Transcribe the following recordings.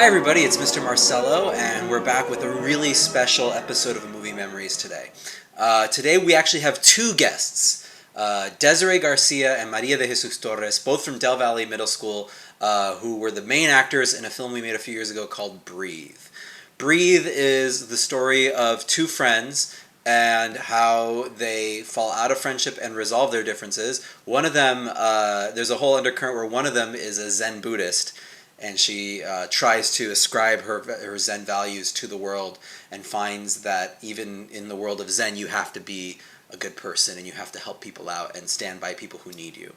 Hi, everybody, it's Mr. Marcelo, and we're back with a really special episode of Movie Memories today. Today, we actually have two guests, Desiree Garcia and Maria de Jesus Torrez, both from Del Valle Middle School, who were the main actors in a film we made a few years ago called Breathe. Breathe is the story of two friends and how they fall out of friendship and resolve their differences. One of them, there's a whole undercurrent where one of them is a Zen Buddhist, and she tries to ascribe her Zen values to the world and finds that even in the world of Zen, you have to be a good person and you have to help people out and stand by people who need you.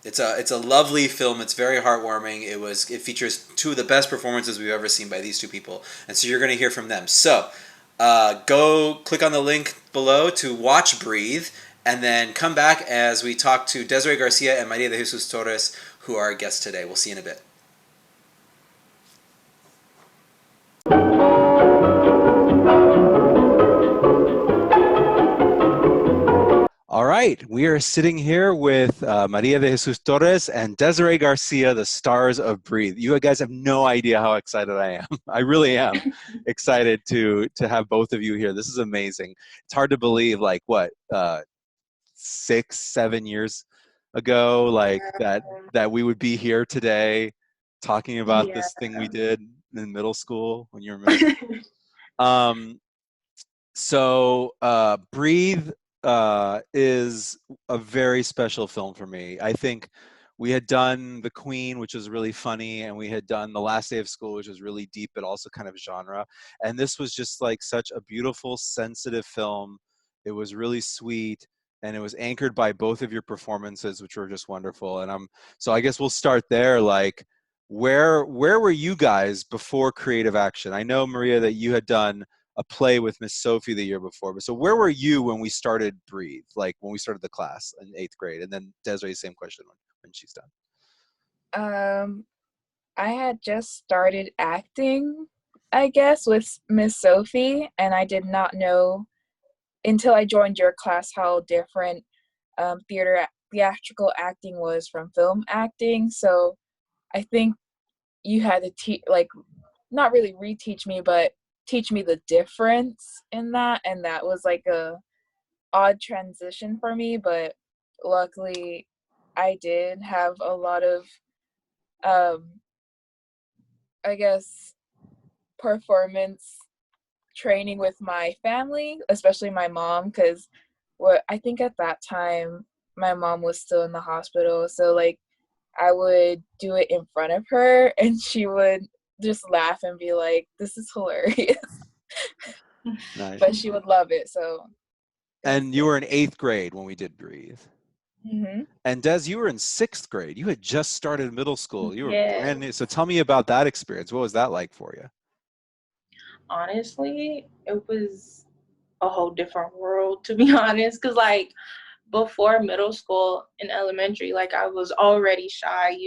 It's a lovely film. It's very heartwarming. It features two of the best performances we've ever seen by these two people, and so you're going to hear from them. So go click on the link below to watch Breathe, and then come back as we talk to Desiree Garcia and Maria de Jesus Torres, who are our guests today. We'll see you in a bit. All right, we are sitting here with Maria de Jesus Torres and Desiree Garcia, the stars of Breathe. You guys have no idea how excited I am. I really am excited to have both of you here. This is amazing. It's hard to believe, like, what, 6-7 years ago, like that we would be here today talking about this thing we did in middle school when you were in middle school. Breathe is a very special film for me. I think we had done The Queen, which was really funny, and we had done The Last Day of School, which was really deep, but also kind of genre. And this was just like such a beautiful, sensitive film. It was really sweet, and it was anchored by both of your performances, which were just wonderful. And so I guess we'll start there. Like, where were you guys before Creative Action? I know, Maria, that you had done a play with Miss Sophie the year before. But so where were you when we started Breathe, like when we started the class in 8th grade? And then Desiree, same question when she's done. I had just started acting, I guess, with Miss Sophie, and I did not know until I joined your class how different theatrical acting was from film acting. So I think you had to not really reteach me, but teach me the difference in that, and that was like a odd transition for me, but luckily I did have a lot of I guess performance training with my family, especially my mom, because I think at that time my mom was still in the hospital, so like I would do it in front of her and she would just laugh and be like, this is hilarious. Nice. But she would love it. So. And you were in 8th grade when we did Breathe. Mm-hmm. And Des, you were in 6th grade. You had just started middle school. You were brand new. So tell me about that experience. What was that like for you? Honestly, it was a whole different world, to be honest, because like before middle school and elementary, like I was already shy,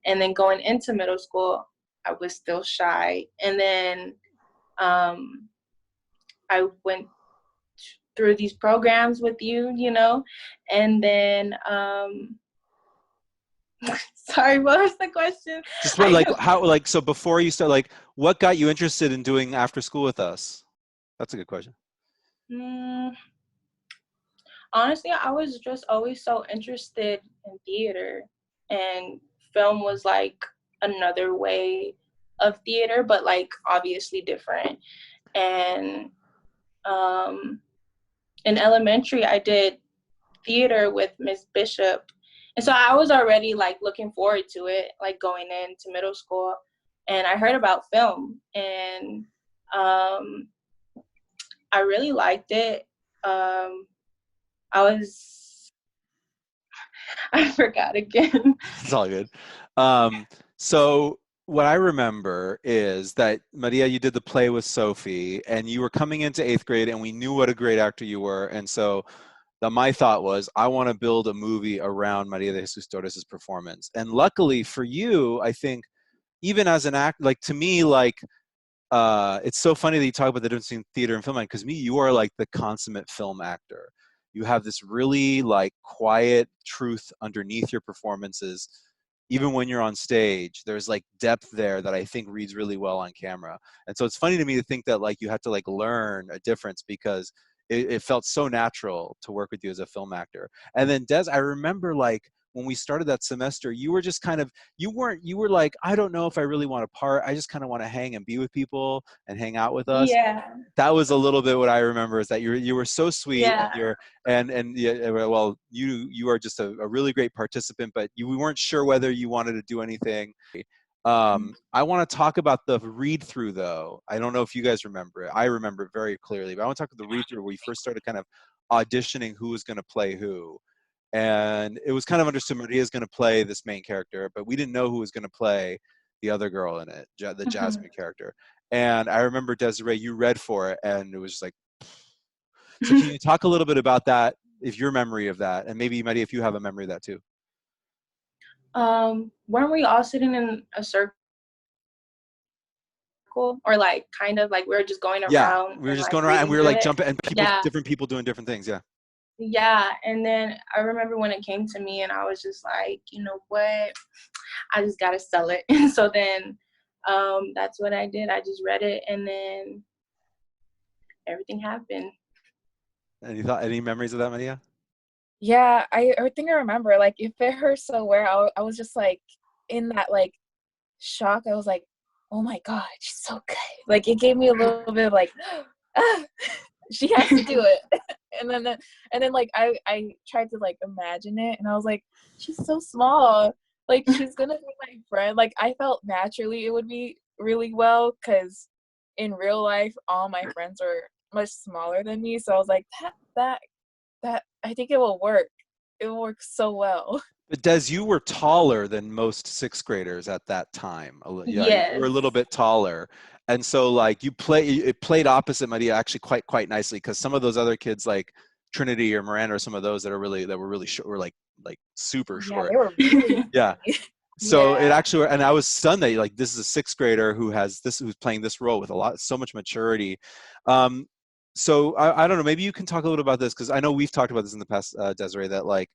and then going into middle school, I was still shy. And then I went through these programs with you, and then sorry, what was the question? Just like how, like, so before you start, like, what got you interested in doing after school with us? That's a good question. Honestly, I was just always so interested in theater, and film was like another way of theater, but like obviously different. And in elementary, I did theater with Miss Bishop, and so I was already like looking forward to it, like going into middle school. And I heard about film, and I really liked it. I forgot again. It's all good. So what I remember is that, Maria, you did the play with Sophie, and you were coming into 8th grade, and we knew what a great actor you were. And so my thought was, I want to build a movie around Maria de Jesus Torres' performance. And luckily for you, I think, even as an actor, like, to me, like, it's so funny that you talk about the difference between theater and film, because me, you are like the consummate film actor. You have this really like quiet truth underneath your performances. even when you're on stage, there's like depth there that I think reads really well on camera. And so it's funny to me to think that like you have to like learn a difference, because it felt so natural to work with you as a film actor. And then Des, I remember like when we started that semester, you were just kind of, you were like, I don't know if I really want to part. I just kind of want to hang and be with people and hang out with us. Yeah. That was a little bit what I remember, is that you were so sweet, and Yeah. you're and yeah, well, you are just a really great participant, but we weren't sure whether you wanted to do anything. I want to talk about the read through though. I don't know if you guys remember it. I remember it very clearly, but I want to talk about the read through where we first started kind of auditioning who was going to play who. And it was kind of understood Maria's going to play this main character, but we didn't know who was going to play the other girl in it, the Jasmine character. And I remember, Desiree, you read for it, and it was just like, so can you talk a little bit about that, if your memory of that, and maybe Maria, if you have a memory of that too? Weren't we all sitting in a circle, or like kind of like we were just going around? Yeah, we were and, just like, going around, and we were like jumping, and people, Yeah. different people doing different things. Yeah. Yeah, and then I remember when it came to me, and I was just like, you know what, I just gotta sell it. And so then that's what I did. I just read it, and then everything happened. Any memories of that, Maria? Yeah, I think I remember, like, it fit her so well. I was just like in that like shock. I was like, oh my god, she's so good. Like, it gave me a little bit of like, ah, she has to do it. and then like I tried to like imagine it, and I was like, she's so small, like she's gonna be my friend. Like, I felt naturally it would be really well, because in real life all my friends are much smaller than me, so I was like, that I think it will work. It will work so well. But Des, you were taller than most sixth graders at that time. Yeah, you were a little Yes. bit taller, and so like it played opposite Maria actually quite nicely, because some of those other kids like Trinity or Miranda, or some of those that were really short, were like super Yeah, short. they were really Yeah. tiny. So it Yeah. actually, and I was stunned that like this is a sixth grader who's playing this role with so much maturity. So I don't know, maybe you can talk a little about this, because I know we've talked about this in the past, Desiree, that like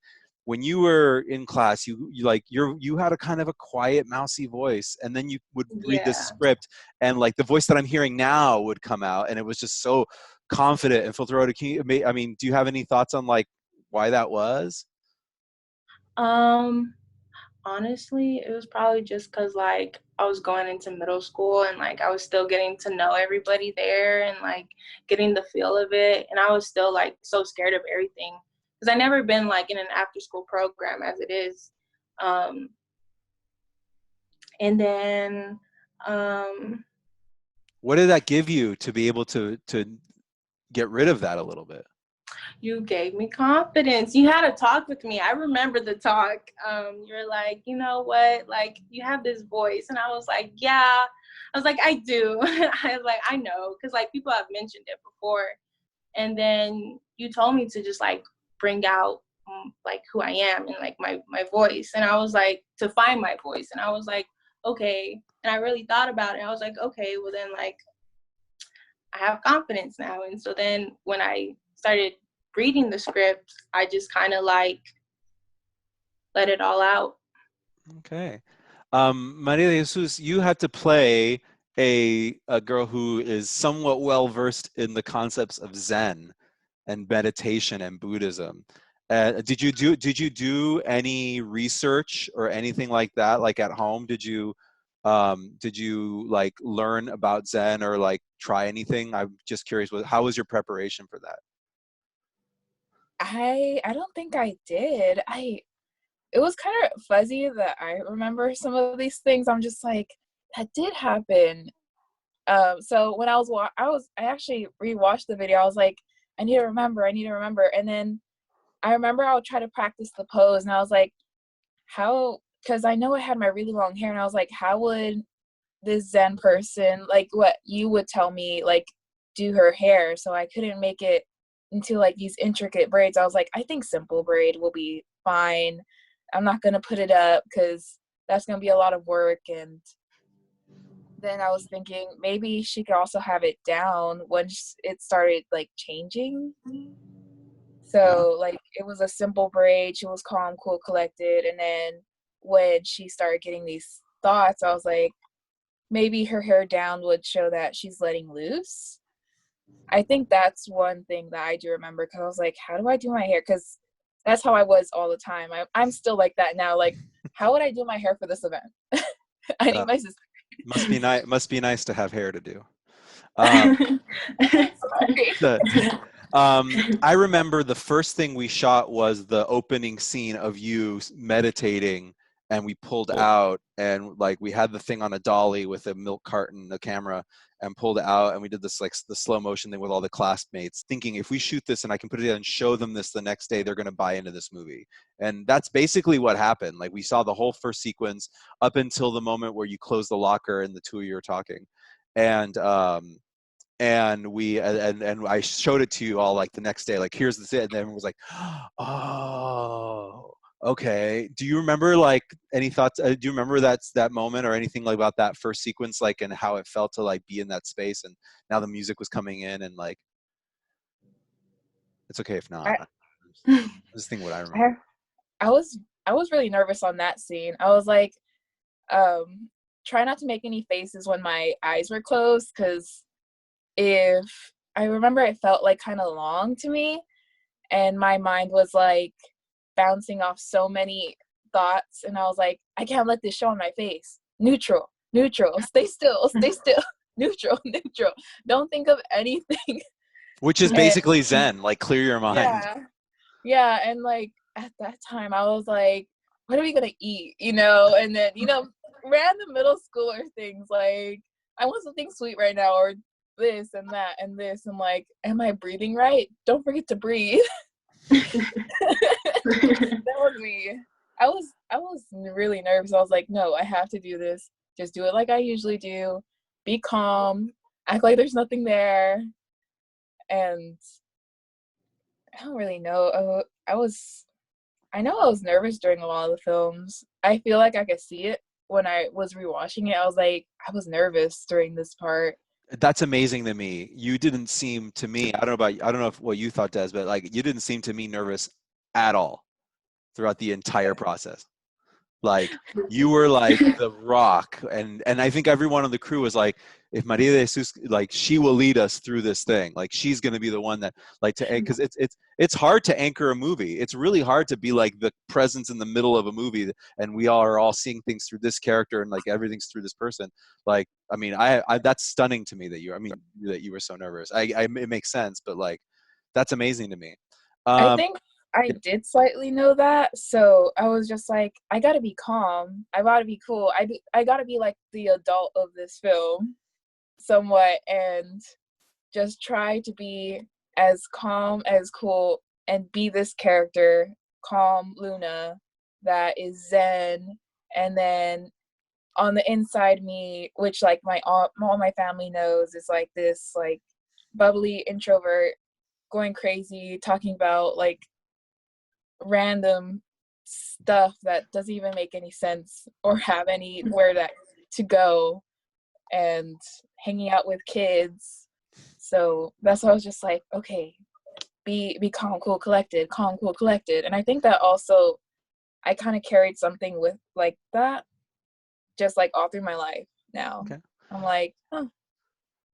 when you were in class, you had a kind of a quiet, mousy voice, and then you would read this Yeah. script, and like the voice that I'm hearing now would come out, and it was just so confident and full throated. I mean, do you have any thoughts on like why that was? Honestly, it was probably just because like I was going into middle school, and like I was still getting to know everybody there, and like getting the feel of it, and I was still like so scared of everything because I never been like in an after school program as it is. Um, and then What did that give you to be able to get rid of that a little bit? you gave me confidence. You had a talk with me. I remember the talk. You're like, you know what? Like, you have this voice. And I was like, yeah. I was like, I do. I was like, I know. Because, like, people have mentioned it before. And then you told me to just, like, bring out, like, who I am and, like, my voice. And I was like, to find my voice. And I was like, okay. And I really thought about it. I was like, okay, well, then, like, I have confidence now. And so then when I started reading the script, I just kind of like let it all out. Okay. Maria de Jesus, you had to play a girl who is somewhat well versed in the concepts of Zen and meditation and Buddhism. Did you do any research or anything like that, like at home? Did you like learn about Zen or like try anything? I'm just curious, how was your preparation for that? I don't think I did. It was kind of fuzzy that I remember some of these things. I'm just like, that did happen. So when I actually rewatched the video. I was like, I need to remember. And then I remember I would try to practice the pose, and I was like, how? Because I know I had my really long hair, and I was like, how would this Zen person, like what you would tell me, like do her hair? So I couldn't make it into like these intricate braids. I was like, I think simple braid will be fine. I'm not gonna put it up because that's gonna be a lot of work. And then I was thinking maybe she could also have it down once it started like changing. Yeah. So like it was a simple braid. She was calm, cool, collected, and then when she started getting these thoughts, I was like, maybe her hair down would show that she's letting loose. I think that's one thing that I do remember, because I was like, how do I do my hair? Because that's how I was all the time. I'm still like that now. Like, how would I do my hair for this event? I need my sister. Must be nice. Must be nice to have hair to do. Um, I remember the first thing we shot was the opening scene of you meditating, and we pulled out, and like we had the thing on a dolly with a milk carton, the camera, and pulled it out, and we did this like the slow motion thing with all the classmates, thinking if we shoot this and I can put it in and show them this the next day, they're going to buy into this movie. And that's basically what happened. Like we saw the whole first sequence up until the moment where you close the locker and the two of you are talking, and we and I showed it to you all like the next day, like here's the, and everyone was like, oh, okay. Do you remember like any thoughts? Do you remember that moment or anything like about that first sequence, like, and how it felt to like be in that space, and now the music was coming in, and like, it's okay if not. I'm just thinking what I remember. I was really nervous on that scene. I was like, try not to make any faces when my eyes were closed, because if I remember, it felt like kind of long to me, and my mind was like bouncing off so many thoughts, and I was like, I can't let this show on my face. Neutral, stay still, neutral, don't think of anything. Which is basically Zen, like clear your mind. Yeah, and like at that time I was like, what are we gonna eat, and then random middle schooler things like, I want something sweet right now, or this and that and this, and like, am I breathing right? Don't forget to breathe. That was me. I was really nervous. I was like, no, I have to do this. Just do it like I usually do. Be calm. Act like there's nothing there. And I don't really know. I know I was nervous during a lot of the films. I feel like I could see it when I was rewatching it. I was like, I was nervous during this part. That's amazing to me. You didn't seem to me, I don't know if what you thought, Des, but like you didn't seem to me nervous at all throughout the entire process. Like you were like the rock, and I think everyone on the crew was like, if Maria de Jesus, like she will lead us through this thing, like she's going to be the one that like to, because it's hard to anchor a movie. It's really hard to be like the presence in the middle of a movie, and we are all seeing things through this character, and like everything's through this person. Like, I mean, I that's stunning to me that you were so nervous. It makes sense, but like that's amazing to me. I think I did slightly know that, so I was just like, I gotta be calm. I gotta be cool. I gotta be like the adult of this film, somewhat, and just try to be as calm as cool and be this character, calm Luna, that is zen, and then on the inside me, which like all my family knows, is like this like bubbly introvert going crazy, talking about like random stuff that doesn't even make any sense or have anywhere to go, and hanging out with kids. So that's why I was just like, okay, be calm, cool, collected, and I think that also I kind of carried something with like that, just like all through my life now. Okay. I'm like, oh.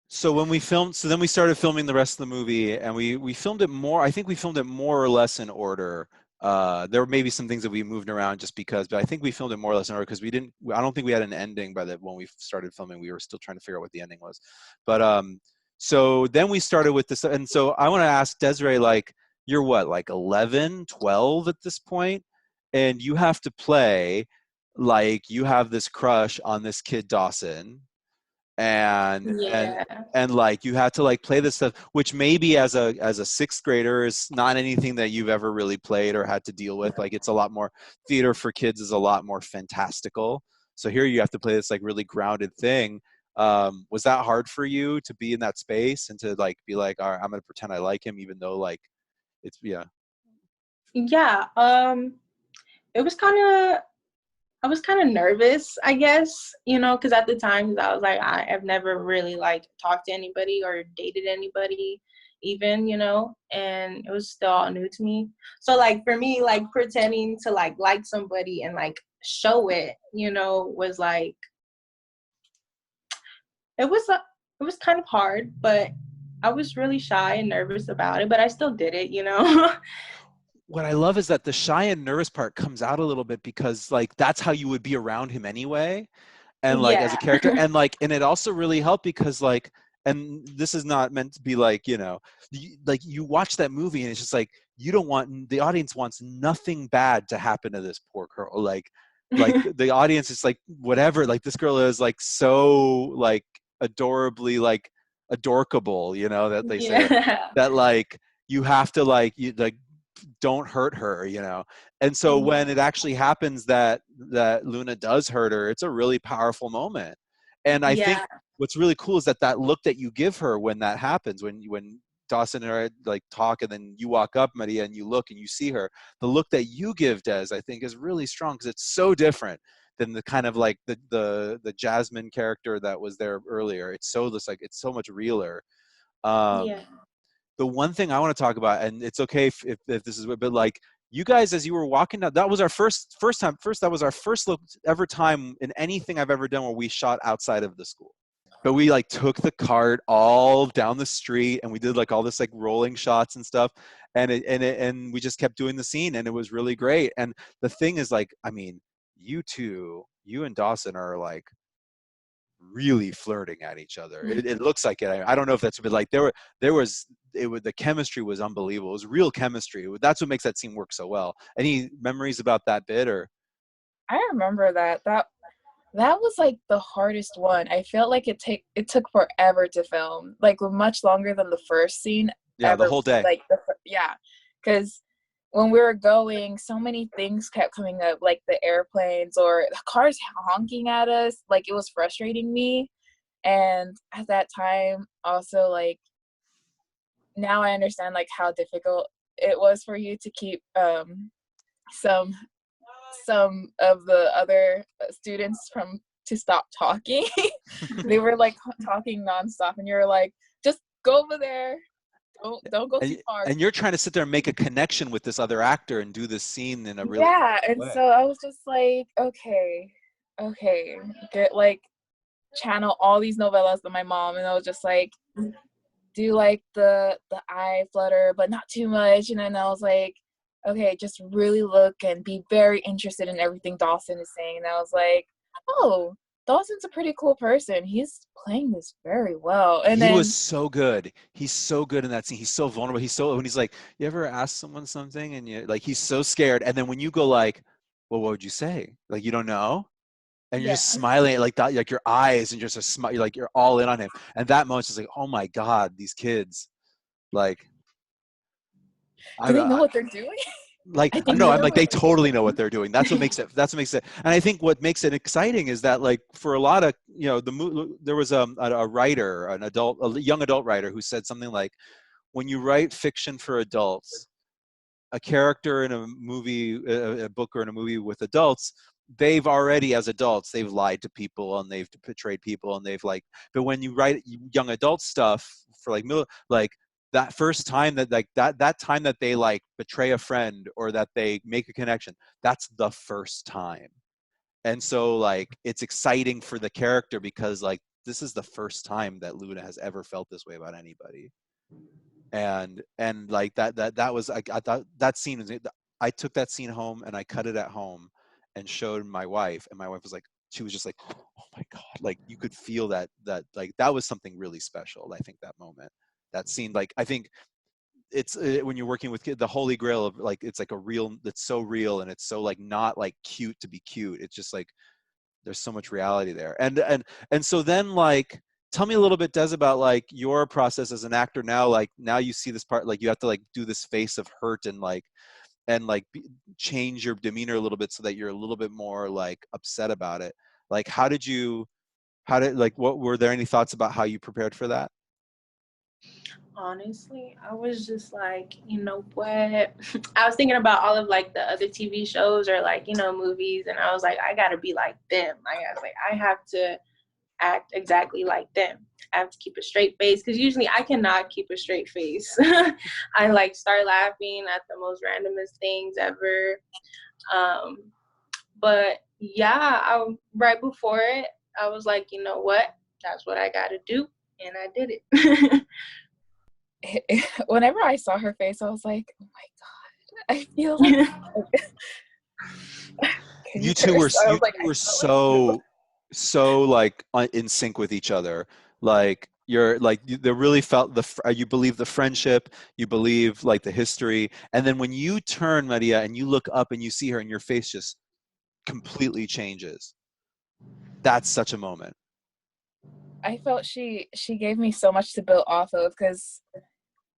So when we filmed, so then we started filming the rest of the movie, and we filmed it more. I think we filmed it more or less in order. There were maybe some things that we moved around just because, but I think we filmed it more or less in order because I don't think we had an ending when we started filming. We were still trying to figure out what the ending was. But so then we started with this, and so I want to ask Desiree, like, you're what, like 11, 12 at this point, and you have to play like you have this crush on this kid Dawson, and like you had to like play this stuff, which maybe as a sixth grader is not anything that you've ever really played or had to deal with. Like it's a lot more, theater for kids is a lot more fantastical, so here you have to play this like really grounded thing. Was that hard for you to be in that space and to like be like, all right, I'm gonna pretend I like him even though like it's I was kind of nervous, I guess, because at the time I was like, I have never really like talked to anybody or dated anybody even, and it was still all new to me. So like for me, like pretending to like somebody and like show it, you know, was like, it was kind of hard, but I was really shy and nervous about it, but I still did it, you know. What I love is that the shy and nervous part comes out a little bit because like that's how you would be around him anyway, and like as a Yeah. character, and like and it also really helped because like, and this is not meant to be like, you know, like you watch that movie and it's just like you don't want, the audience wants nothing bad to happen to this poor girl, like the audience is like whatever, like this girl is like so like adorably like adorkable, you know, that they say Yeah. that like you have to like you like don't hurt her, you know. And so when it Yeah. actually happens that Luna does hurt her, it's a really powerful moment. And I think Yeah. what's really cool is that that look that you give her when that happens, when Dawson and I like talk and then you walk up, Maria, and you look and you see her, the look that you give Des, I think is really strong because it's so different than the kind of like the Jasmine character that was there earlier. It's so just like it's so much realer. Yeah. um the one thing I want to talk about, and it's okay if this is, but like you guys, as you were walking down, that was our that was our first look ever time in anything I've ever done where we shot outside of the school. But we like took the cart all down the street and we did like all this like rolling shots and stuff. And we just kept doing the scene and it was really great. And the thing is like, I mean, you and Dawson are like really flirting at each other. It looks like it. I don't know if that's, but like the chemistry was unbelievable. It was real chemistry. That's what makes that scene work so well. Any memories about that bit or? I remember that was like the hardest one. I felt like it took forever to film, like much longer than the first scene Yeah, the ever. whole day. Like yeah, because when we were going, so many things kept coming up, like the airplanes or the cars honking at us. Like it was frustrating me, and at that time, also like now I understand like how difficult it was for you to keep some some of the other students from to stop talking. They were like talking nonstop, and you're like, just go over there. Don't go too far. And you're trying to sit there and make a connection with this other actor and do this scene in a really Yeah, and way. so I was just like, okay, get like channel all these novellas to my mom, and I was just like, do like the eye flutter, but not too much. And then I was like, okay, just really look and be very interested in everything Dawson is saying. And I was like, oh, Dawson's a pretty cool person. He's playing this very well. And He was then so good. He's so good in that scene. He's so vulnerable. He's so, when he's like, you ever ask someone something and you like, he's so scared. And then when you go like, well, what would you say? Like, you don't know? And you're yeah, just smiling like that, like your eyes and just a smile, you're like, you're all in on him. And that moment's just like, oh my God, these kids, like, do they I, know what they're doing? like I I think know they I'm know like what they they're totally know what they're doing. That's what makes it, and I think what makes it exciting is that like for a lot of, you know, there was a writer, a young adult writer who said something like, when you write fiction for adults, a character in a movie, a book or in a movie with adults, they've already, as adults, they've lied to people and they've betrayed people and they've like, but when you write young adult stuff for like middle, like that first time that like that time that they like betray a friend or that they make a connection, that's the first time. And so like it's exciting for the character because like this is the first time that Luna has ever felt this way about anybody. And like that was I thought that scene was, I took that scene home and I cut it at home and showed my wife, and my wife was like, she was just like, oh my God, like you could feel that like that was something really special. I think that moment, that scene, like I think it's when you're working with kids, the holy grail of like, it's like a real, it's so real and it's so like not like cute to be cute, it's just like there's so much reality there. And so then like tell me a little bit, Des, about like your process as an actor now. Like now you see this part, like you have to like do this face of hurt and like change your demeanor a little bit so that you're a little bit more like upset about it. Like how did like, what were there any thoughts about how you prepared for that? Honestly, I was just like, you know what? I was thinking about all of like the other TV shows or like, you know, movies, and I was like, I gotta be like them. I was like, I have to act exactly like them. I have to keep a straight face because usually I cannot keep a straight face. I like start laughing at the most randomest things ever. Um, But yeah, right before it, I was like, you know what? That's what I got to do. And I did it. Whenever I saw her face, I was like, oh my God, I feel like, can you curse? I You was like, two I were felt like you. so like in sync with each other. Like you're like they really felt you believe the friendship, you believe like the history, and then when you turn, Maria, and you look up and you see her, and your face just completely changes. That's such a moment. I felt she gave me so much to build off of because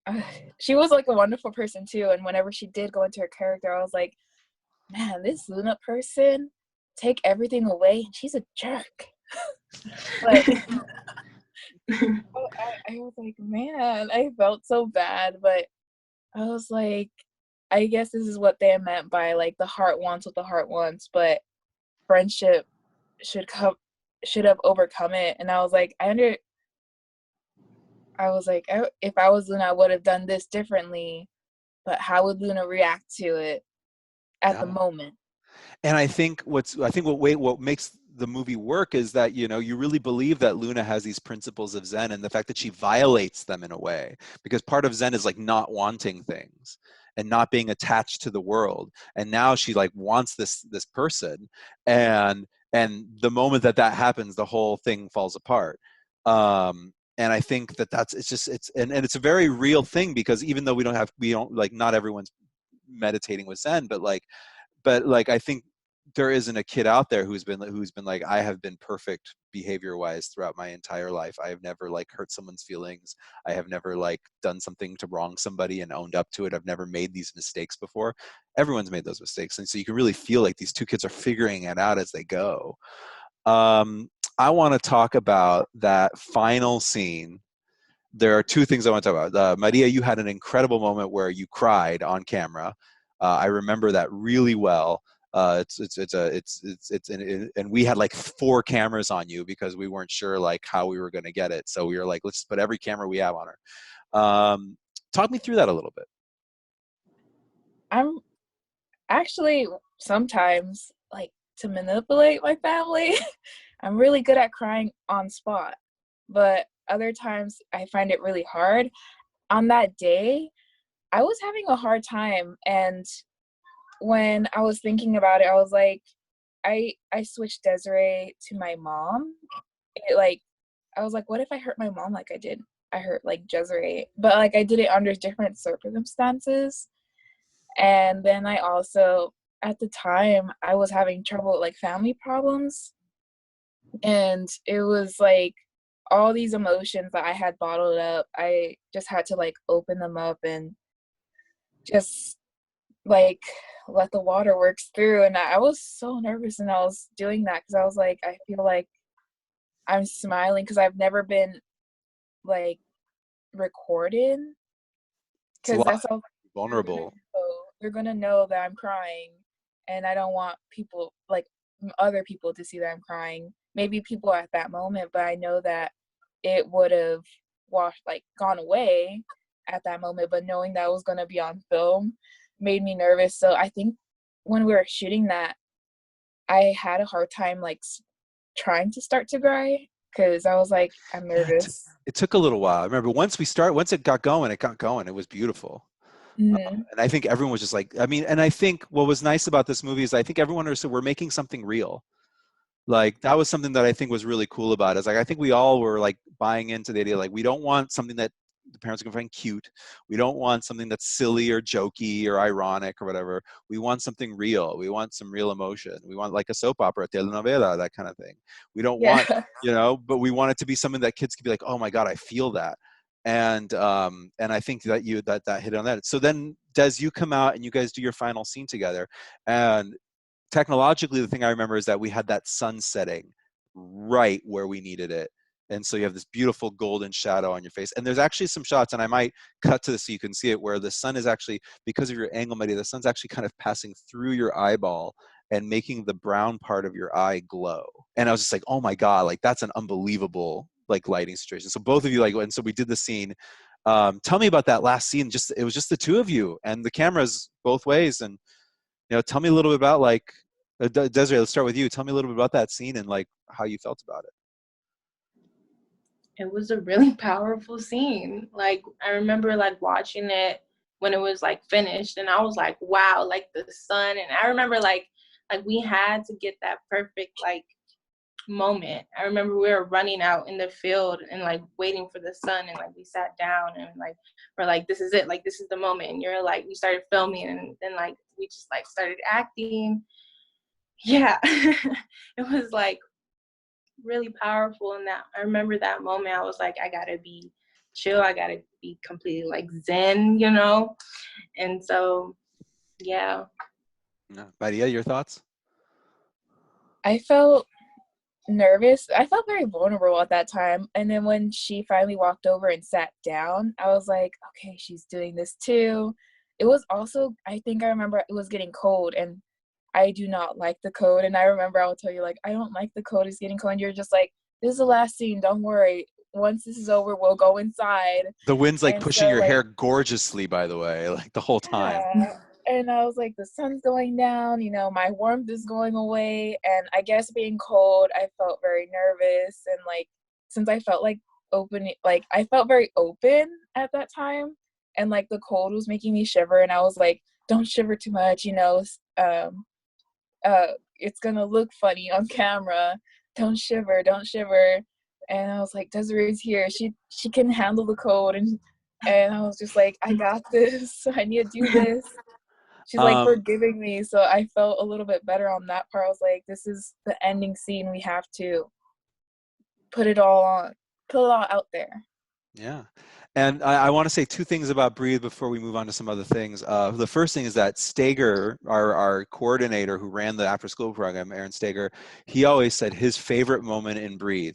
uh, she was like a wonderful person too. And whenever she did go into her character, I was like, man, this Luna person take everything away, and she's a jerk. Like, I was like, man, I felt so bad, but I was like, I guess this is what they meant by like the heart wants what the heart wants, but friendship should come should have overcome it. And I was like, if I was Luna, I would have done this differently. But how would Luna react to it at the Yeah. moment? And I think what makes the movie work is that you really believe that Luna has these principles of Zen, and the fact that she violates them in a way, because part of Zen is like not wanting things and not being attached to the world, and now she like wants this person, and the moment that happens, the whole thing falls apart. And I think that's and it's a very real thing, because even though we don't like, not everyone's meditating with Zen, but I think there isn't a kid out there who's been like, I have been perfect behavior wise throughout my entire life. I have never like hurt someone's feelings. I have never like done something to wrong somebody and owned up to it. I've never made these mistakes before. Everyone's made those mistakes, and so you can really feel like these two kids are figuring it out as they go. I want to talk about that final scene. There are two things I want to talk about. Maria, you had an incredible moment where you cried on camera. I remember that really well. And we had like 4 cameras on you because we weren't sure like how we were going to get it. So we were like, let's put every camera we have on her. Talk me through that a little bit. I'm actually sometimes like to manipulate my family. I'm really good at crying on spot, but other times I find it really hard. On that day, I was having a hard time, and when I was thinking about it, I was like, I switched Desiree to my mom. I was like, what if I hurt my mom like I hurt like Desiree, but like I did it under different circumstances. And then I also, at the time, I was having trouble with like family problems, and it was like all these emotions that I had bottled up. I just had to like open them up and just like let the water works through. And I was so nervous, and I was doing that because I was like, I feel like I'm smiling because I've never been like recorded, It's a because lot. that's all Vulnerable. they're gonna know that I'm crying, and I don't want people like other people to see that I'm crying. Maybe people at that moment, but I know that it would have gone away at that moment. But knowing that it was gonna be on film made me nervous. So I think when we were shooting that, I had a hard time like trying to start to cry because I was like, I'm Yeah, nervous. it took a little while. I remember once it got going, it got going. It was beautiful. Mm-hmm. And I think everyone was just like, I mean, and I think what was nice about this movie is I think everyone understood we're making something real. Like that was something that I think was really cool about it. It's like I think we all were like buying into the idea, like we don't want something that the parents are gonna find cute. We don't want something that's silly or jokey or ironic or whatever. We want something real. We want some real emotion. We want like a soap opera, telenovela, that kind of thing. We don't want, Yeah. but we want it to be something that kids can be like, oh my God, I feel that. And I think that that hit on that. So then Des, you come out and you guys do your final scene together. And technologically, the thing I remember is that we had that sun setting right where we needed it. And so you have this beautiful golden shadow on your face. And there's actually some shots, and I might cut to this so you can see it, where the sun is actually, because of your angle, Maria, the sun's actually kind of passing through your eyeball and making the brown part of your eye glow. And I was just like, oh my God, like that's an unbelievable like lighting situation. So both of you and so we did the scene. Tell me about that last scene. It was just the two of you and the cameras both ways. And tell me a little bit about like Desiree, let's start with you. Tell me a little bit about that scene and like how you felt about it. It was a really powerful scene. Like, I remember like watching it when it was like finished, and I was like, wow, like the sun. And I remember like we had to get that perfect like moment. I remember we were running out in the field and like waiting for the sun, and like we sat down and like we're like, this is it, like this is the moment. And you're like, we started filming, and then like we just like started acting. Yeah. It was like really powerful. And that I remember that moment, I was like, I gotta be chill, I gotta be completely like zen, you know. And so yeah. Maria, your thoughts? I felt nervous. I felt very vulnerable at that time. And then when she finally walked over and sat down, I was like, okay, she's doing this too. It was also, I think I remember it was getting cold, and I do not like the cold. And I remember I would tell you, like, I don't like the cold, it's getting cold. And you're just like, this is the last scene, don't worry. Once this is over, we'll go inside. The wind's like And pushing so, your like, hair gorgeously, by the way, like the whole time. yeah. And I was like, the sun's going down, you know, my warmth is going away. And I guess being cold, I felt very nervous. And like, since I felt like I felt very open at that time. And like the cold was making me shiver. And I was like, don't shiver too much, you know, it's gonna look funny on camera. Don't shiver, don't shiver. And I was like, Desiree's here. She can handle the cold. And I was just like, I got this. I need to do this. She's like forgiving me. So I felt a little bit better on that part. I was like, this is the ending scene. We have to put it all out there. Yeah. And I want to say two things about Breathe before we move on to some other things. The first thing is that Steger, our coordinator who ran the after school program, Aaron Steger, he always said his favorite moment in Breathe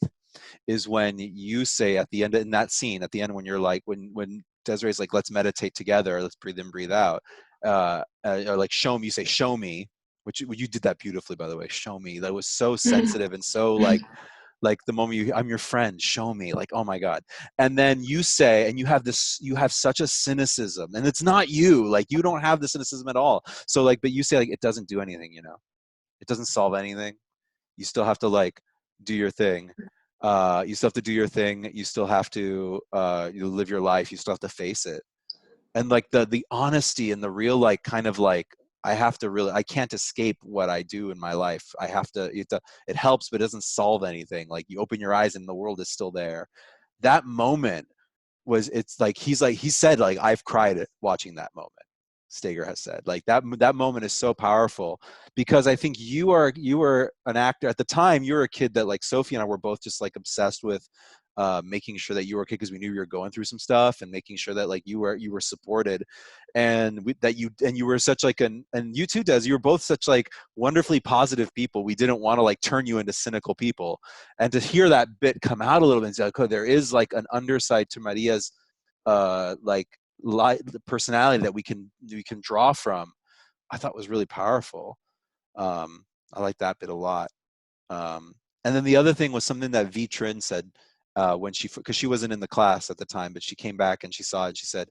is when you say at the end, in that scene, at the end when you're like, when Desiree's like, let's meditate together, let's breathe in, breathe out, or like show me, you say, show me, which you did that beautifully, by the way, show me. That was so sensitive and so like the moment I'm your friend, show me, like, oh my God. And then you say, and you have such a cynicism, and it's not you, like you don't have the cynicism at all. So like, but you say like, it doesn't do anything, you know, it doesn't solve anything. You still have to like do your thing. You still have to do your thing. You still have to you live your life. You still have to face it. And like the honesty and the real like kind of like I can't escape what I do in my life. It helps, but it doesn't solve anything. Like you open your eyes and the world is still there. That moment it's like he said like I've cried at watching that moment. Steger has said like that moment is so powerful because I think you were an actor at the time. You were a kid that like Sophie and I were both just like obsessed with making sure that you were okay because we knew you were going through some stuff and making sure that like you were supported and you were such like and you too, Des, you were both such like wonderfully positive people. We didn't want to like turn you into cynical people, and to hear that bit come out a little bit and say like, oh, there is like an underside to Maria's like the personality that we can draw from, I thought was really powerful. I like that bit a lot. And then the other thing was something that V Trin said when because she wasn't in the class at the time, but she came back and she saw it. She said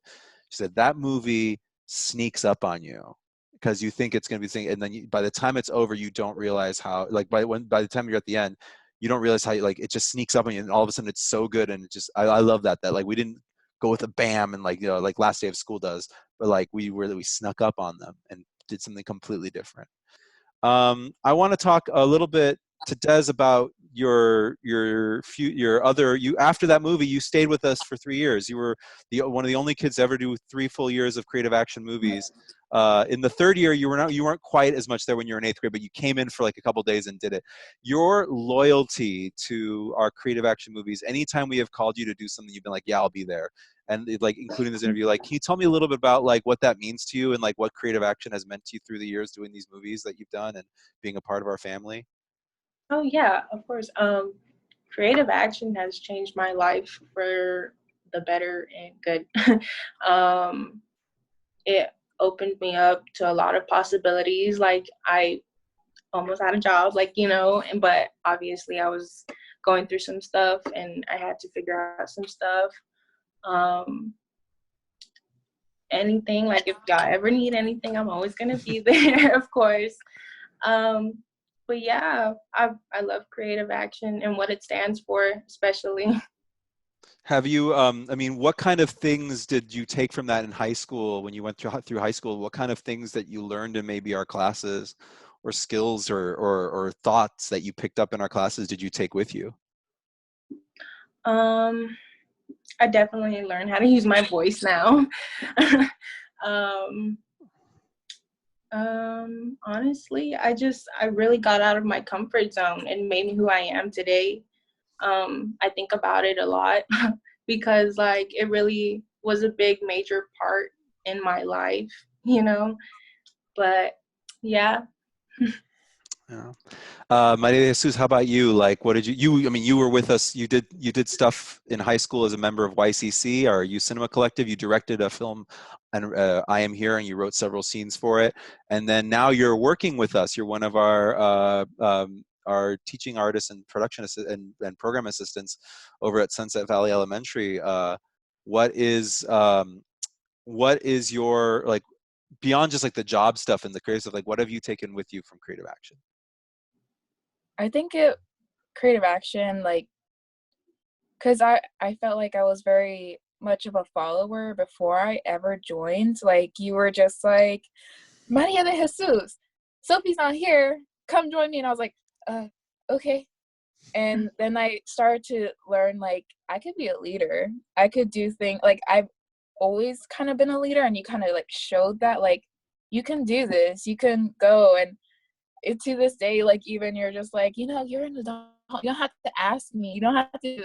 that movie sneaks up on you because you think it's going to be the thing, and then by the time it's over, you don't realize how like by the time you're at the end, you don't realize how like it just sneaks up on you, and all of a sudden it's so good, and it just I love that like we didn't go with a bam and like, you know, like Last Day of School does, but like we snuck up on them and did something completely different. I want to talk a little bit to Des about your other, you after that movie you stayed with us for 3 years. You were one of the only kids to ever do 3 full years of creative action movies. In the third year you weren't quite as much there when you were in 8th grade, but you came in for like a couple days and did it. Your loyalty to our creative action movies, anytime we have called you to do something, you've been like, yeah, I'll be there. And like including this interview, like, can you tell me a little bit about like what that means to you and like what creative action has meant to you through the years doing these movies that you've done and being a part of our family? Oh yeah, of course. Creative action has changed my life for the better and good. It opened me up to a lot of possibilities. Like I almost had a job, like, you know, but obviously I was going through some stuff and I had to figure out some stuff. Anything, like if y'all ever need anything, I'm always gonna be there, of course. But yeah, I love creative action and what it stands for, especially. Have you, I mean, what kind of things did you take from that in high school when you went through high school? What kind of things that you learned in maybe our classes, or skills, or thoughts that you picked up in our classes did you take with you? Um, I definitely learned how to use my voice now. um, Honestly, I really got out of my comfort zone and made me who I am today. I think about it a lot because like it really was a big major part in my life, you know. But yeah. Yeah. Maria de Jesus, how about you? Like, what did I mean, you were with us, you did stuff in high school as a member of YCC, our Youth Cinema Collective. You directed a film, and I Am Here, and you wrote several scenes for it. And then now you're working with us. You're one of our teaching artists and and program assistants over at Sunset Valley Elementary. What is what is your, like, beyond just like the job stuff and the creative stuff, like what have you taken with you from creative action? I think creative action, like, because I felt like I was very much of a follower before I ever joined. Like, you were just like, Maria de Jesus, Sophie's not here, come join me. And I was like, okay. And then I started to learn, like, I could be a leader. I could do things, like, I've always kind of been a leader, and you kind of like showed that, like, you can do this, you can go. And to this day, like, even you're just like, you're an adult, you don't have to ask me, you don't have to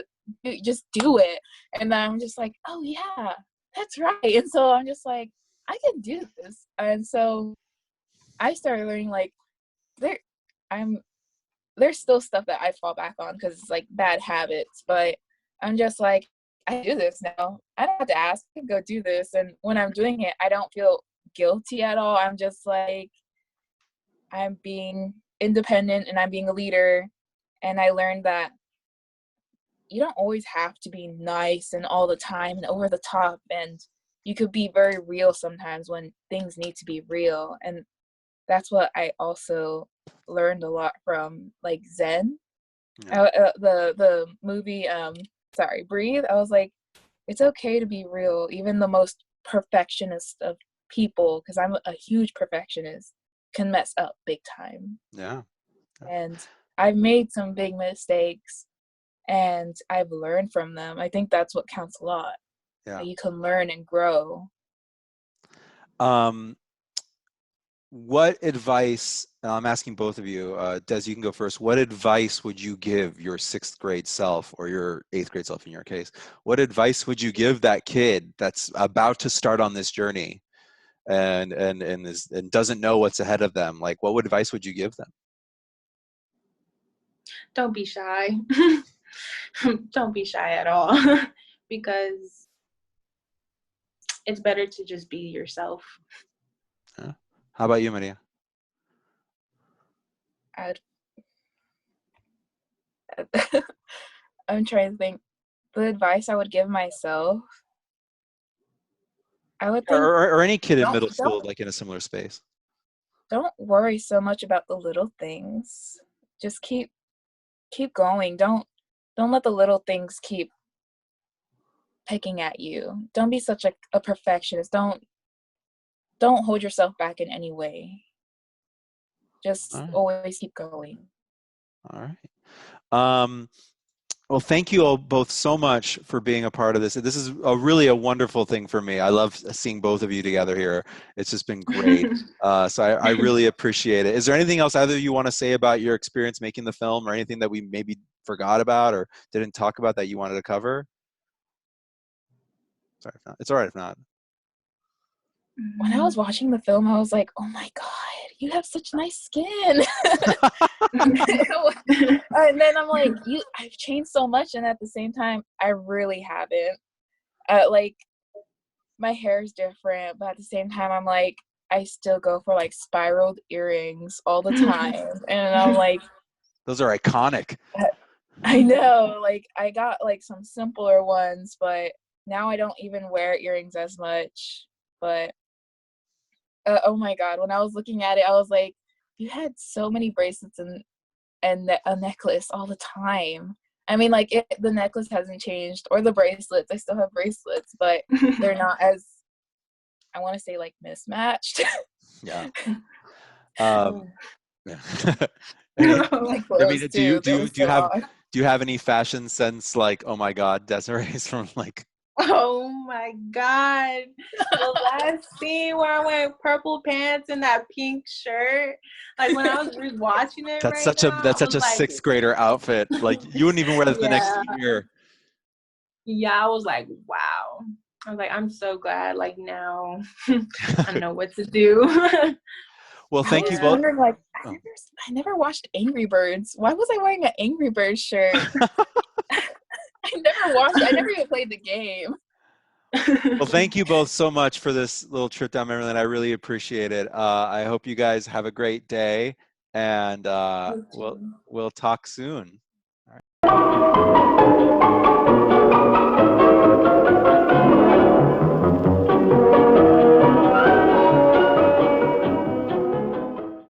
just do it. And I'm just like, oh yeah, that's right. And so I'm just like, I can do this. And so I started learning, like, there I'm there's still stuff that I fall back on because it's like bad habits, but I'm just like, I do this now, I don't have to ask, I can go do this. And when I'm doing it, I don't feel guilty at all. I'm just like, I'm being independent and I'm being a leader. And I learned that you don't always have to be nice and all the time and over the top. And you could be very real sometimes when things need to be real. And that's what I also learned a lot from, like, Zen. Yeah. The movie, Breathe. I was like, it's okay to be real, even the most perfectionist of people, because I'm a huge perfectionist, can mess up big time. Yeah. And I've made some big mistakes and I've learned from them. I think that's what counts a lot. Yeah. You can learn and grow. Um, what advice, and I'm asking both of you, Des, you can go first. What advice would you give your 6th grade self, or your 8th grade self in your case? What advice would you give that kid that's about to start on this journey and doesn't know what's ahead of them? Like, what advice would you give them? Don't be shy. Don't be shy at all. Because it's better to just be yourself. Yeah. How about you, Maria? I'm trying to think. The advice I would give myself, I would think, Or any kid in middle school, don't like in a similar space. don't worry so much about the little things. Just keep going. Don't let the little things keep picking at you. Don't be such a perfectionist. Don't hold yourself back in any way. Just All right. always keep going. All right. Well, thank you all both so much for being a part of this. This is really a wonderful thing for me. I love seeing both of you together here. It's just been great. So I really appreciate it. Is there anything else either of you want to say about your experience making the film, or anything that we maybe forgot about or didn't talk about that you wanted to cover? Sorry if not. It's all right if not. When I was watching the film, I was like, oh my God, you have such nice skin. And then I'm like, I've changed so much. And at the same time, I really haven't. Like, my hair is different, but at the same time, I'm like, I still go for like spiraled earrings all the time. And I'm like, Those are iconic. I know, like, I got like some simpler ones, but now I don't even wear earrings as much. But oh my God, when I was looking at it, I was like, you had so many bracelets and a necklace all the time. I mean, like, the necklace hasn't changed, or the bracelets. I still have bracelets, but they're not as, I want to say, like, mismatched. Yeah. Oh. Yeah. My I clothes mean, too. They were so odd. do you have any fashion sense, like, oh my God, Desiree's from like? Oh my God. The last scene where I went purple pants and that pink shirt. Like when I was rewatching it That's right now, such I was a like, sixth grader outfit. Like you wouldn't even wear that the next yeah. year. Yeah, I was like, wow. I was like, I'm so glad. Like now I know what to do. Well, I thank was you both. wondering, like, Oh. I never watched Angry Birds. Why was I wearing an Angry Birds shirt? I never even played the game. Well, thank you both so much for this little trip down memory lane. I really appreciate it. I hope you guys have a great day, and we'll talk soon. All right.